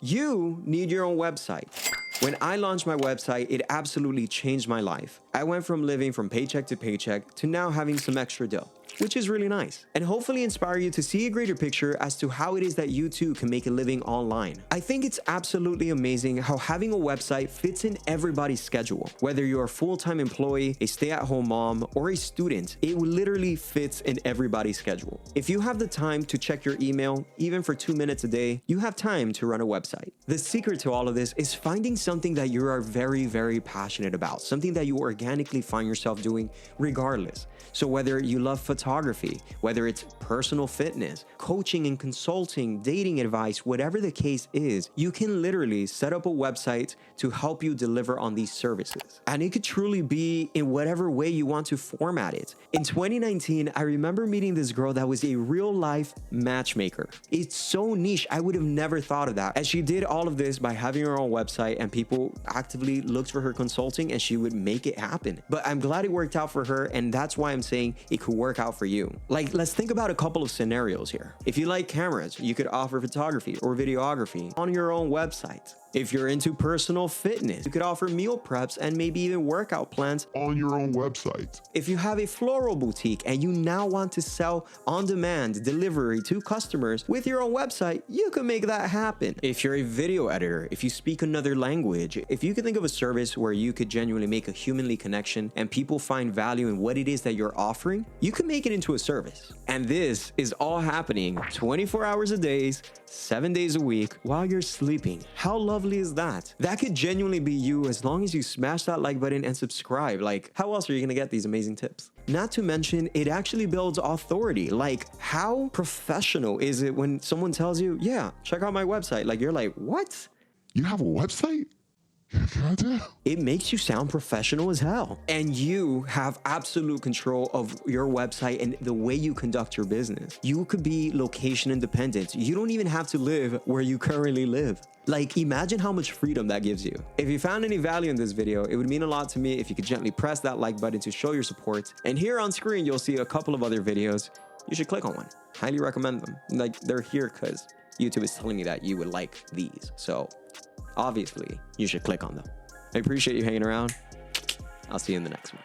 You need your own website. When I launched my website, it absolutely changed my life. I went from living from paycheck to paycheck to now having some extra dough, which is really nice, and hopefully inspire you to see a greater picture as to how it is that you too can make a living online. I think it's absolutely amazing how having a website fits in everybody's schedule. Whether you're a full-time employee, a stay-at-home mom, or a student, it literally fits in everybody's schedule. If you have the time to check your email, even for 2 minutes a day, you have time to run a website. The secret to all of this is finding something that you are very, very passionate about, something that you organically find yourself doing regardless. So whether you love photography, whether it's personal fitness, coaching and consulting, dating advice, whatever the case is, you can literally set up a website to help you deliver on these services. And it could truly be in whatever way you want to format it. In 2019, I remember meeting this girl that was a real life matchmaker. It's so niche, I would have never thought of that. And she did all of this by having her own website, and people actively looked for her consulting and she would make it happen. But I'm glad it worked out for her, and that's why I'm saying it could work out for you. Like, let's think about a couple of scenarios here. If you like cameras, you could offer photography or videography on your own website. If you're into personal fitness, you could offer meal preps and maybe even workout plans on your own website. If you have a floral boutique and you now want to sell on-demand delivery to customers with your own website, you can make that happen. If you're a video editor, if you speak another language, if you can think of a service where you could genuinely make a humanly connection and people find value in what it is that you're offering, you can make it into a service. And this is all happening 24 hours a day, 7 days a week while you're sleeping. How lovely is that? That could genuinely be you as long as you smash that like button and subscribe. Like, how else are you gonna get these amazing tips? Not to mention, it actually builds authority. Like, how professional is it when someone tells you, yeah, check out my website? Like, you're like, what? You have a website? Yeah, I do. It makes you sound professional as hell. And you have absolute control of your website and the way you conduct your business. You could be location independent. You don't even have to live where you currently live. Like, imagine how much freedom that gives you. If you found any value in this video, it would mean a lot to me if you could gently press that like button to show your support. And here on screen, you'll see a couple of other videos. You should click on one. Highly recommend them. Like, they're here because YouTube is telling me that you would like these. So obviously, you should click on them. I appreciate you hanging around. I'll see you in the next one.